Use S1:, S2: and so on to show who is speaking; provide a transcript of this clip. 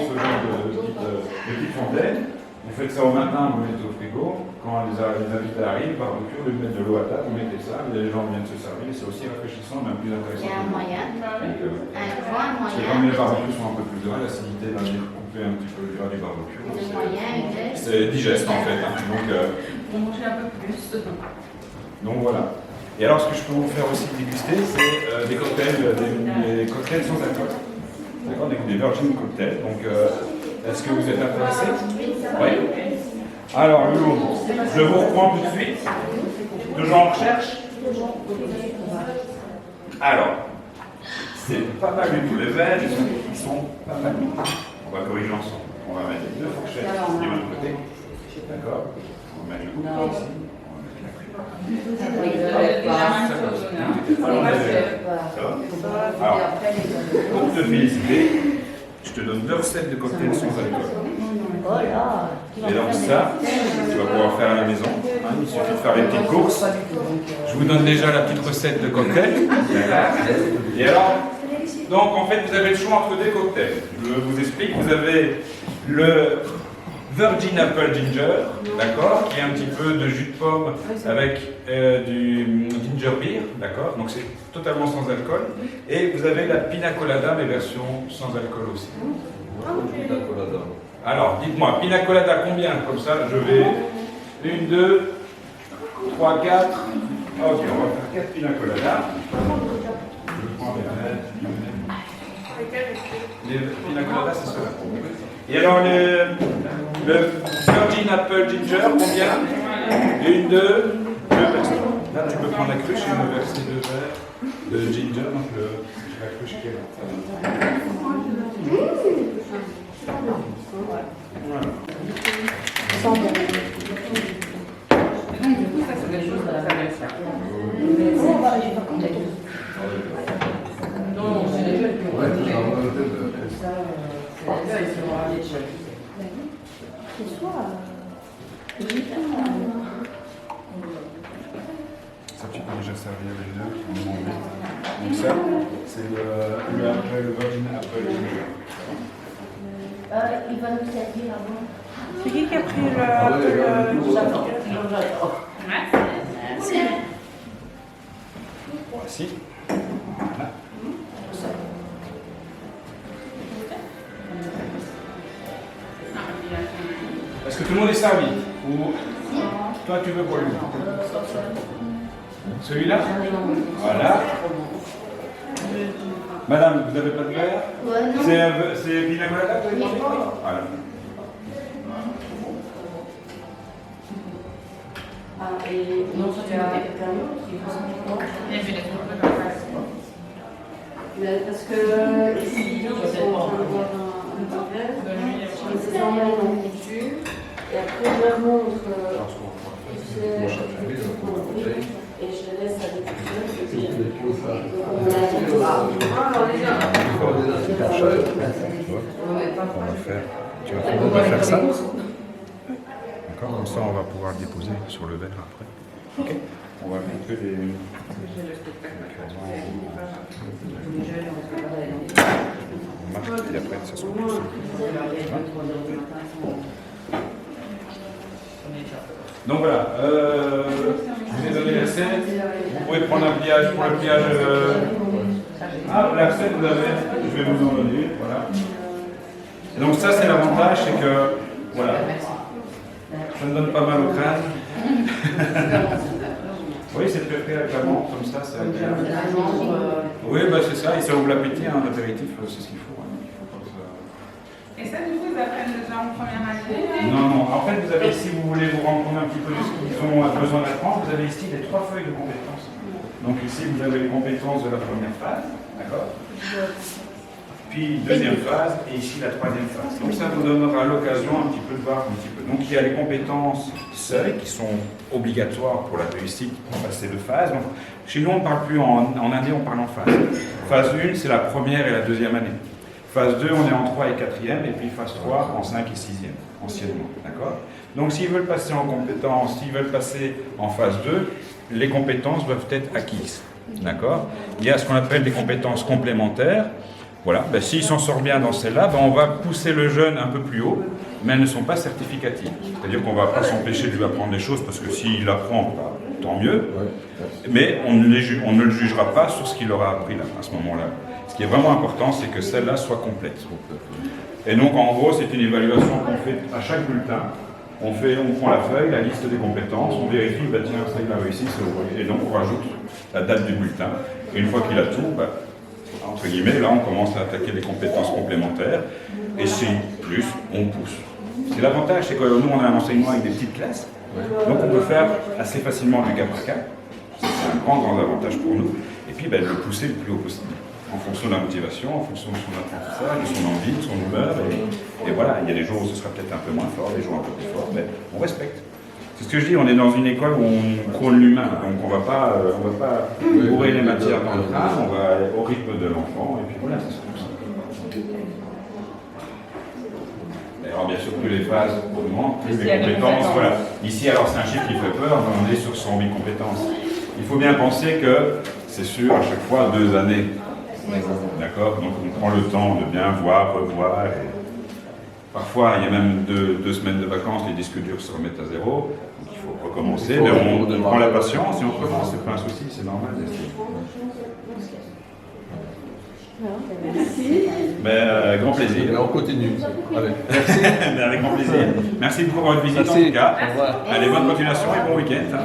S1: ce genre de petite fontaine. Vous faites ça au matin, vous mettez au frigo. Quand les invités arrivent, barbecue, au lieu de mettre de l'eau à table, vous mettez ça, les gens viennent se servir, c'est aussi rafraîchissant, même plus intéressant.
S2: Il y a un moyen.
S1: Parce que comme les barbecues sont un peu plus gras, l'acidité va venir couper un petit peu le gras du barbecue. C'est digeste en fait. Hein.
S3: On mange un peu plus.
S1: Donc voilà. Et alors ce que je peux vous faire aussi déguster, c'est des cocktails, des cocktails sans alcool. D'accord, des virgin cocktails. Donc est-ce que vous êtes intéressé? Oui. Alors, je vous reprends tout de suite. Toujours en recherche? Alors, c'est pas mal du tout. Les verres, ils sont pas mal. On va corriger ensemble. On va mettre les deux fourchettes du même côté. D'accord? On va mettre le couteau ici. Alors, pour te féliciter, je te donne 2 recettes de cocktails sans alcool. Et donc ça, tu vas pouvoir faire à la maison. Hein, il suffit de faire les petites courses. Je vous donne déjà la petite recette de cocktail. Et alors, donc en fait, vous avez le choix entre des cocktails. Je vous explique. Vous avez le Virgin Apple Ginger, d'accord, qui est un petit peu de jus de pomme avec du ginger beer, d'accord. Donc c'est totalement sans alcool. Et vous avez la Pina Colada, mais version sans alcool aussi. Alors, dites-moi, Pina Colada combien? Comme ça, je vais 1, 2, 3, 4. Ok, on va faire 4 Pina Colada. Je prends les Pina Colada, c'est cela. Et alors, le Virgin Apple Ginger, combien? 1, 2, 2 personnes. Là, tu peux prendre la cruche et me verser 2 verres de ginger, donc la cruche qui est là. Voilà.
S3: Sans bon. Et donc, du coup, ça, c'est des choses à la faire.
S4: J'ai pas compté.
S3: Non, c'est les jeunes qui ont raté.
S4: Ça,
S3: C'est là, ils seront allés chez
S4: ce soir.
S1: Ça, tu peux déjà servir les deux. Donc ça, c'est le Virgin Apple Ginger.
S4: Il va nous servir avant.
S5: C'est qui a pris le...
S4: J'attends.
S3: Merci.
S1: Voici. Voilà. Est-ce que tout le monde est servi? Ou toi, tu veux quoi lui? Celui-là? Voilà. Madame, vous n'avez pas de verre? C'est Pina Colada que vous avez demandé? Voilà.
S4: Et non, ça tu as quelqu'un d'autre qui va parce que ici, ils sont en train de boire un petit verre, ils les emmènent en culture, et après je leur montre et je les laisse avec eux.
S1: On va faire ça. D'accord, comme ça on va pouvoir le déposer sur le verre après. Ok. On va mettre que des. Et après ça sera plus simple. Donc voilà, je vous ai donné la recette. Vous pouvez prendre un pliage pour le pliage. Ah, la recette vous avez, je vais vous en donner une, voilà. Et donc ça c'est l'avantage, c'est que, voilà, ça me donne pas mal au crâne. Oui, c'est préparé avec la menthe, comme ça, c'est agréable. Oui, bah c'est ça, et ça ouvre l'appétit, hein, l'apéritif, c'est ce qu'il faut. Hein.
S3: Et ça, du coup, ils apprennent déjà en première année?
S1: Non, non, en fait, vous avez, si vous voulez vous rendre compte un petit peu de ce qu'ils ont besoin d'apprendre, vous avez ici les 3 feuilles de compétences. Donc ici, vous avez les compétences de la première phase, d'accord? Puis deuxième phase, et ici la troisième phase. Donc ça vous donnera l'occasion un petit peu de voir un petit peu. Donc il y a les compétences seules qui sont obligatoires pour la réussite pour passer de phase. Donc, chez nous, on ne parle plus en année, on parle en phase. Phase 1, c'est la première et la deuxième année. Phase 2, on est en 3 et 4e, et puis phase 3 en 5 et 6e, anciennement. D'accord? Donc s'ils veulent passer en compétences, s'ils veulent passer en phase 2, les compétences doivent être acquises. D'accord? Il y a ce qu'on appelle des compétences complémentaires. Voilà, ben, s'il s'en sort bien dans celle-là, ben, on va pousser le jeune un peu plus haut, mais elles ne sont pas certificatives. C'est-à-dire qu'on ne va pas s'empêcher de lui apprendre des choses, parce que s'il apprend, tant mieux, mais on ne le jugera pas sur ce qu'il aura appris là, à ce moment-là. Ce qui est vraiment important, c'est que celle-là soit complète. Et donc, en gros, c'est une évaluation qu'on fait à chaque bulletin. On prend la feuille, la liste des compétences, on vérifie, bah, tiens, ça il a réussi, c'est OK. Et donc, on rajoute la date du bulletin. Et une fois qu'il a tout, bah, entre guillemets, là, on commence à attaquer les compétences complémentaires. Et si plus, on pousse. C'est l'avantage, c'est que nous, on a un enseignement avec des petites classes. Donc, on peut faire assez facilement du cas par cas. C'est un grand avantage pour nous. Et puis, bah, le pousser le plus haut possible. En fonction de la motivation, en fonction de son apprentissage, de son envie, de son humeur. Et voilà, il y a des jours où ce sera peut-être un peu moins fort, des jours un peu plus forts, mais on respecte. C'est ce que je dis, on est dans une école où on prône l'humain, donc on ne va pas bourrer les matières dans le crâne, on va au rythme de l'enfant, et puis voilà, c'est comme ça. Alors bien sûr, plus les phases augmentent, plus les compétences, voilà. Ici, alors c'est un chiffre qui fait peur, mais on est sur 108 compétences. Il faut bien penser que c'est sûr, à chaque fois, 2 années. D'accord? Donc on prend le temps de bien voir, revoir. Et parfois, il y a même 2 semaines de vacances, les disques durs se remettent à zéro. Donc il faut recommencer, mais on prend la patience et on recommence, c'est pas un souci, c'est normal.
S4: Merci.
S1: Mais grand plaisir.
S2: Et on continue. Allez. Merci.
S1: Mais avec grand plaisir. Merci pour votre visite en tout cas. Allez, bonne continuation et bon week-end.